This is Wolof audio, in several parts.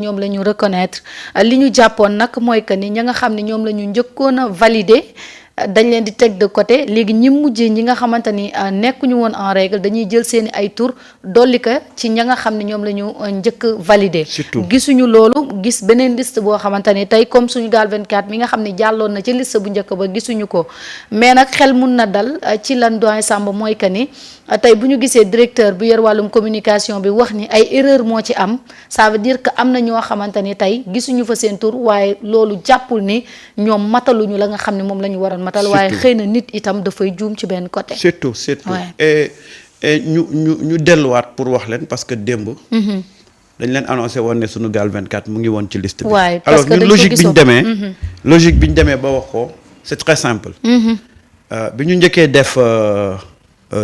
ñoom la ñu reconnaître li ñu jàppoon nag mooy que ni ña nga xam ne ñoom la ñu njëkkoon a valider dañ leen di teg de côté léegi ñi mujjee ñi nga xamante ni nekkuñu woon en règle dañuy jël seeni ay tour dolli ko ci ña nga xam ne ñoom la ñu njëkk valider. gisuñu loolu gis beneen liste boo xamante ni tey comme Sunugal 24 mi nga xam ne jàlloon na ci liste bu njëkk ba gisuñu ko mais nag xel mun na dal ci lan doyen Samba mooy que ni tey bu ñu gisee directeur bu yor wàllum communication bi wax ni ay erreur moo ci am ça veut dire que am na ñoo xamante ni tey gisuñu fa seen tur waaye loolu jàppul ni ñoom mataluñu la nga xam ne moom la ñu waroon matal waaye xëy na nit itam dafay juum ci benn côté. surtout et ñu delluwaat pour wax leen parce que démb. dañ leen annoncé woon ne Sunugal 24 mu ngi woon ci liste bi. alors ñun logique bi ñu demee ba wax ko c'est très simple. bi ñu njëkkee def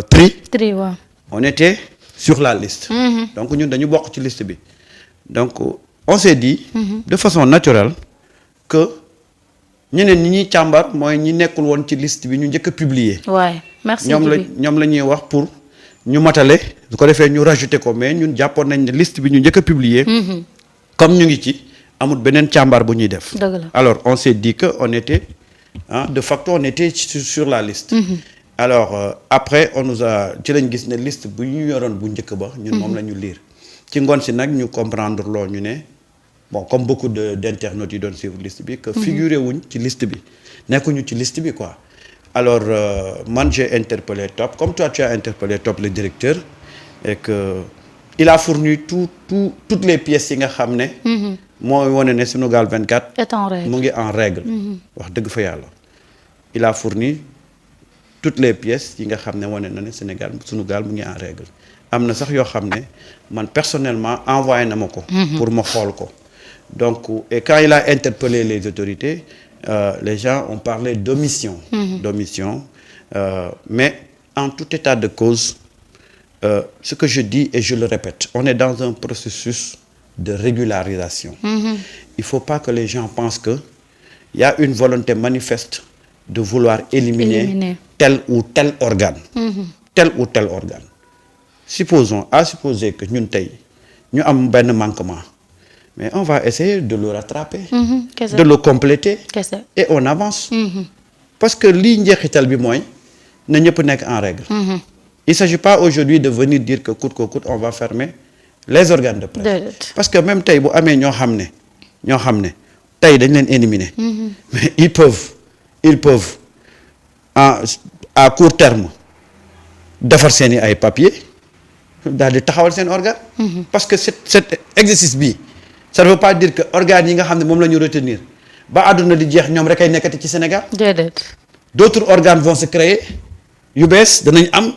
tri waaw. on était sur la liste. donc ñun dañu bokk ci liste bi donc on s'est dit. de façon naturelle que ñeneen ñi ñuy càmbar mooy ñi nekkul woon ci liste bi ñu njëkk a publier. waay merci ñoom la ñuy wax pour ñu matale su ko defee ñu rajouter ko mais ñun jàppoon nañ ne liste bi ñu njëkk a publier. comme ñu ngi ci amul beneen càmbar bu ñuy def. dëgg la alors on s'est dit que on était de facto on était sur la liste. alors après on nous a ci lañ gis ne liste bu ñu yoroon bu njëkk ba. ñun moom la ñu lire ci ngoon si nag ñu comprendre loo ñu ne. bon comme beaucoup d'internautes yi doon suivre liste bi que figuré wuñ ci liste bi nekkuñu ci liste bi quoi alors man j'ai interpellé Top comme toi tu as interpellé Top le directeur et que il a fourni toutes les pièces yi nga xam ne mooy wane ne Sunugal 24 mu ngi en règle wax dëgg fa yàlla il a fourni toutes les pièces yi nga xam ne wane na ne Sunugal mu ngi en règle am na sax yoo xam ne man personnellement envoyé na ma ko pour ma xool ko donc et quand il a interpellé les autorités les gens ont parlé d'omission mais en tout état de cause ce que je dis et je le répète on est dans un processus de régularisation il faut pas que les gens pensent que il y a une volonté manifeste de vouloir éliminer tel ou tel organe supposer que ñun tey ñu am benn manquement mais on va essayer de le rattraper. de le compléter. et on avance. parce que lii njeexital bi mooy na ñëpp nekk en règle. il s'agit pas aujourd'hui de venir dire que coûte que coûte on va fermer les organes de presse. parce que même tey bu amee ñoo xam ne tey dañ leen éliminer. mais ils peuvent à court terme defar seeni ay papiers daal di taxawal seen organe. parce que cet exercice bi ça ne veut pas dire que organes yi nga xam ne moom la ñu retenir ba àdduna di jeex ñoom rek ay nekkati ci Sénégal. déedéet. d'autres organes vont se créer yu bees danañ am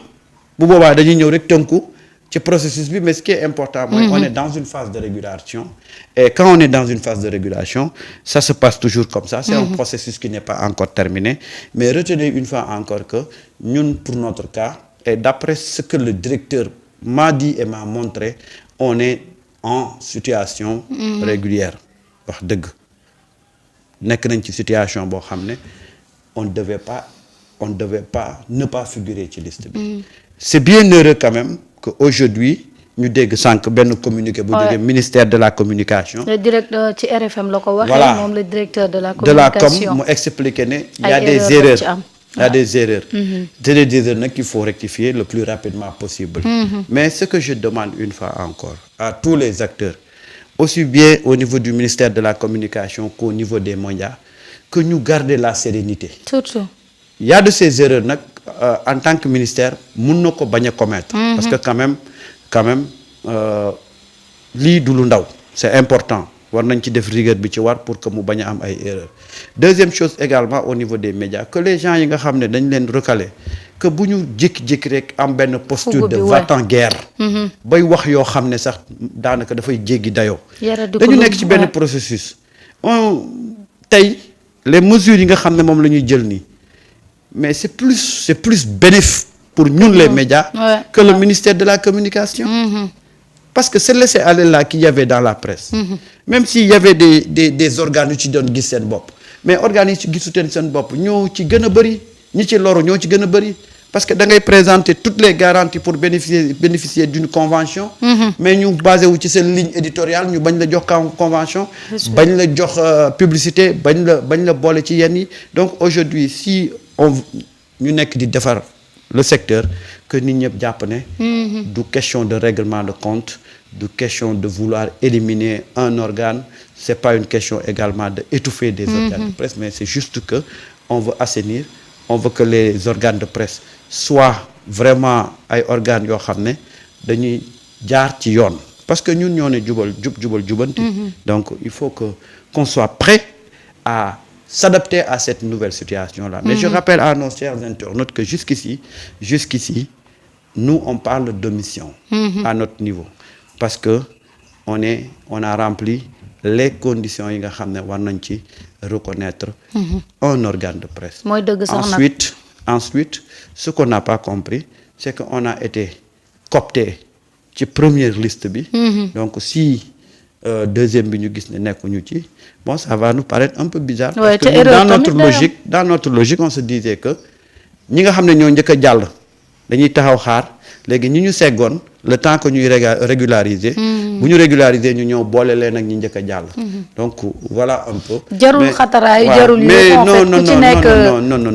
bu boobaa dañuy ñëw rek tënku ci processus bi mais ce qui est important mooy on est dans une phase de régulation et quand on est dans une phase de régulation ça se passe toujours comme ça c'est un processus qui n'est pas encore terminé mais retenez une fois encore que ñun pour notre cas et d'après ce que le directeur m'a dit et m'a montré on est en situation régulière wax dëgg nekk nañ ci situation boo xam ne on ne devait pas ne pas figurer ci liste bi c'est bien heureux quand même que aujourd'hui ñu dégg sànq benn communiqué bu jógee ministère de la communication le directeur ci RFM la ko waxee voilà moom le directeur de la communication mu expliqué ne il y a des erreurs il y a des erreurs c'est des erreurs nag qu'il faut rectifier le plus rapidement possible mais ce que je demande une fois encore à tous les acteurs aussi bien au niveau du ministère de la communication qu'au niveau des médias que ñu garder la sérénité surtout il y a de ces erreurs nag en tant que ministère mun na ko bañ a commettre parce que quand même lii du lu ndaw c'est important war nañ ci def rigueur bi ci war pour que mu bañ a am ay erreurs deuxième chose également au niveau des médias que les gens yi nga xam ne dañ leen recaler que bu ñu jékki-jékki rek am benn posture de va-t-en-guerre bay wax yoo xam ne sax daanaka dafay jéggi dayoo dañu nekk ci benn processus tey les mesures yi nga xam ne moom la ñuy jël nii mais c'est plus bénéfique pour ñun les médias que le ministère de la communication parce que c'est laisser aller là qu'il y avait dans la presse même s'il y avait des organes yu ci doon gis seen bopp mais organes yi ci gisuteen seen bopp ñoo ci gën a bëri ñi ci loru ñoo ci gën a bëri parce que da ngay présenter toutes les garanties pour bénéficier d'une convention. Mais ñu basé wu ci seen ligne éditoriale ñu bañ la jox convention. bañ la jox publicité bañ la boole ci yenn yi donc aujourd'hui si ñu nekk di defar le secteur que nit ñëpp jàpp ne. du question de règlement de compte du question de vouloir éliminer un organe c'est pas une question également de étouffer des organes de presse mais c'est juste que on veut assainir on veut que les organes de presse soient vraiment ay organes yoo xam ne dañuy jaar ci yoon parce que ñun ñoo ne jubal jubanti donc il faut que qu'on soit prêt à s'adapter à cette nouvelle situation-là. Mais je rappelle à nos chers internautes que jusqu'ici, nous, on parle d'omission à notre niveau. Parce que on a rempli les conditions yi nga xam ne war nañ ci reconnaître un organe de presse. Ensuite, ce qu'on n'a pas compris, c'est qu'on a été coopté ci première liste bi. Donc si deuxième bi ñu gis ne nekkuñu ci bon ça va nous paraître un peu bizarre. Ouais, parce que dans notre logique on se disait que ñi nga xam ne ñoo njëkk a jàll dañuy taxaw xaar léegi ñi ñu seggoon le temps que ñuy régulariser. bu ñu régulariser ñu ñëw boole leen ak ñi njëkk a jàll. donc voilà un peu. jarul xataraayu jarul yu en fait ku ci nekk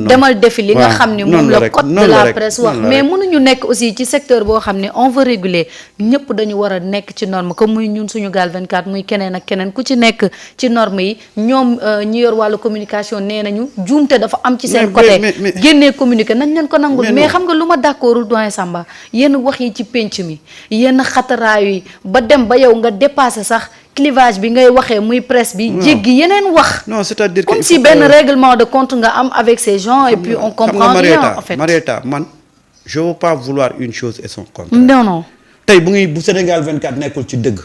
demal defi li nga xam ne moom la code de la presse wax mais mënuñu nekk aussi ci secteur boo xam ne on veut réguler ñëpp dañu war a nekk ci norme comme muy ñun Sunugal 24 muy keneen ak keneen ku ci nekk ci norme yi ñoom ñi yor wàllu communication nee nañu juumte dafa am ci seen côté génnee communiqué nañ leen ko nangul mais xam nga lu ma d'accordul doyen Samba yenn wax yi ci penc mi yenn xataraayu yi ba dem ba yow nga dépassé sax clivage bi ngay waxee muy presse bi jéggi yeneen wax non c'est-à-dire comme si benn règlement de compte nga am avec ces gens et puis on comprend rien en fait Marieta man je veux pas vouloir une chose et son contraire non tey bu Sénégal 24 nekkul ci dëgg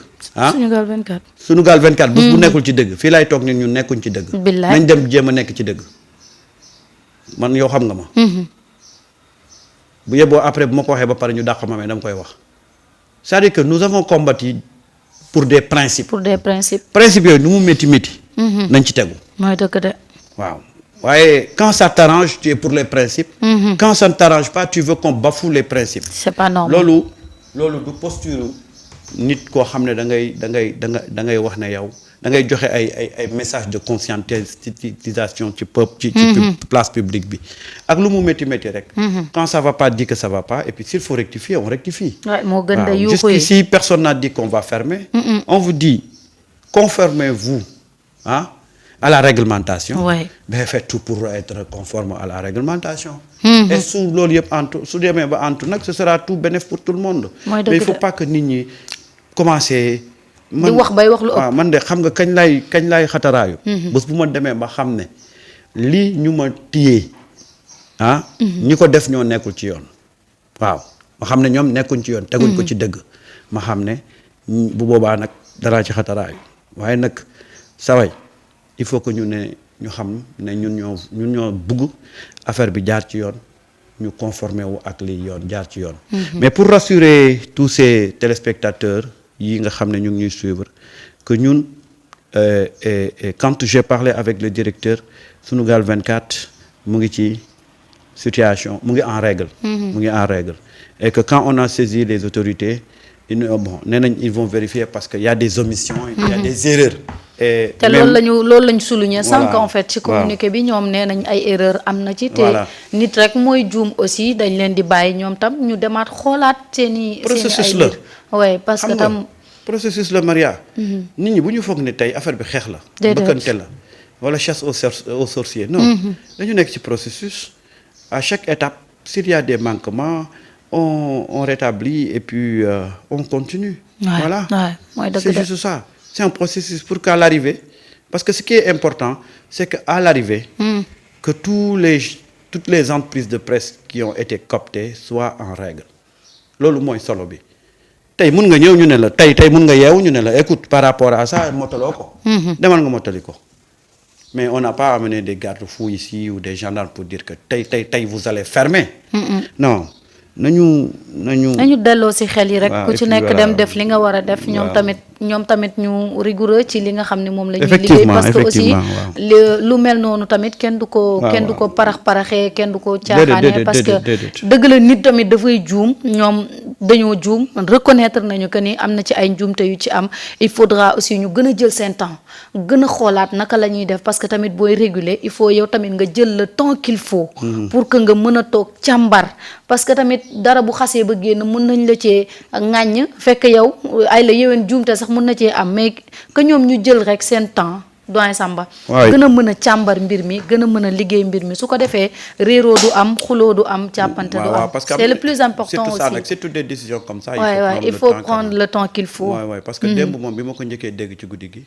Sunugal 24 bu nekkul ci dëgg fii laay toog ne ñun nekkuñ ci dëgg nañ dem jéem a nekk ci dëgg man yow xam nga ma bu yeboo après bu ma ko waxee ba pare ñu dàq ma mais dama koy wax c'est-à-dire que nous avons combattu pour des principes. principes yooyu nu mu métti nañ ci tegu. mooy dëgg de. waaw waaye quand ça t'arrange tu es pour les principes. quand ça ne t'arrange pas tu veux qu'on bafoue les principes. c'est pas normal loolu du posture nit koo xam ne da ngay wax ne yow da ngay joxe ay message de conscientisation ci ci place publique bi ak lu mu métti rek. quand ça va pas dire que ça va pas et puis s'il faut rectifier on rectifie. waaw moo gën de yuuxu yi jusqu'ici personne n'a dit qu'on va fermer. on vous dit conformez-vous à la réglementation. mais faites tout pour être conforme à la réglementation. et su loolu yëpp su demee ba antu nag ce sera tout bénéf pour tout le monde. mais il faut pas que nit ñi commencer. di wax bay wax lu ëpp waaw man de xam nga kañ lay xataraayu. bés bu ma demee ba xam ne lii ñu ma téye ñi ko def ñoo nekkul ci yoon. waaw ma xam ne ñoom nekkuñ ci yoon. teguñ ko ci dëgg. ma xam ne bu boobaa nag dara ci xataraayu waaye nag saway il faut que ñu xam ne ñun ñoo bugg affaire bi jaar ci yoon ñu conformer wu ak li yoon jaar ci yoon. mais pour rassurer tous ces téléspectateurs. yi nga xam ne ñu ngi ñuy suivre que ñun quand j'ai parlé avec le directeur Sunugal 24 mu ngi ci situation mu ngi en règle. Et que quand on a saisi les autorités nee nañ ils vont vérifier parce que y a des omissions. il y a des erreurs. et te loolu lañu souligner sànq en fait ci communiqué bi ñoom nee nañ ay erreur am na ci te nit rek mooy juum aussi dañ leen di bàyyi ñoom tam ñu demaat xoolaat seeni processus la oui parce que tam processus la Maria. nit ñi bu ñu foog ne tey affaire bi xeex la bëkkante la wala chasse aux sorciers non dañu nekk ci processus à chaque étape s'il y a des manquements on rétablit et puis on continue. Voilà c'est juste ça. C'est un processus pour qu'à l'arrivée, parce que ce qui est important, c'est qu'à l'arrivée, que toutes les entreprises de presse qui ont été cooptées soient en règle. Loolu mooy solo bi tey mun nga ñëw ñu ne la tey mun nga yeewu ñu ne la écoute par rapport à ça motaloo ko. demal nga motali ko mais on n'a pas amené des garde-fous ici ou des gendarmes pour dire que tey vous allez fermer. Non. nañu delloo ci xel yi rek ku ci nekk dem def li nga war a def ñoom tamit ñoom tamit ñu rigoureux ci li nga xam ne moom la ñuy liggéey parce que aussi lu mel noonu tamit kenn du ko paraxee kenn du ko caaxaane parce que dëgg la nit tamit dafay juum ñoom dañoo juum reconnaître nañu que ni am na ci ay njuumte yu ci am il faudra aussi ñu gën a jël seen temps gën a xoolaat naka la ñuy def parce que tamit booy réguler il faut yow tamit nga jël le temps qu'il faut pour que nga mën a toog càmbar parce que tamit dara bu xasee ba génn mën nañ la cee ŋàññ fekk yow ay la yéwén juumte sax mën na cee am mais que ñoom ñu jël rek seen temps doyen Samba gën a mën a càmbar mbir mi gën a mën a liggéey mbir mi su ko defee réeroo du am xuloo du am càppante du am c'est le plus important aussi surtout ça nag c'est toutes des décisions comme ça il faut prendre le temps qu'il faut parce que démb moom bi ma ko njëkkee dégg ci guddi gi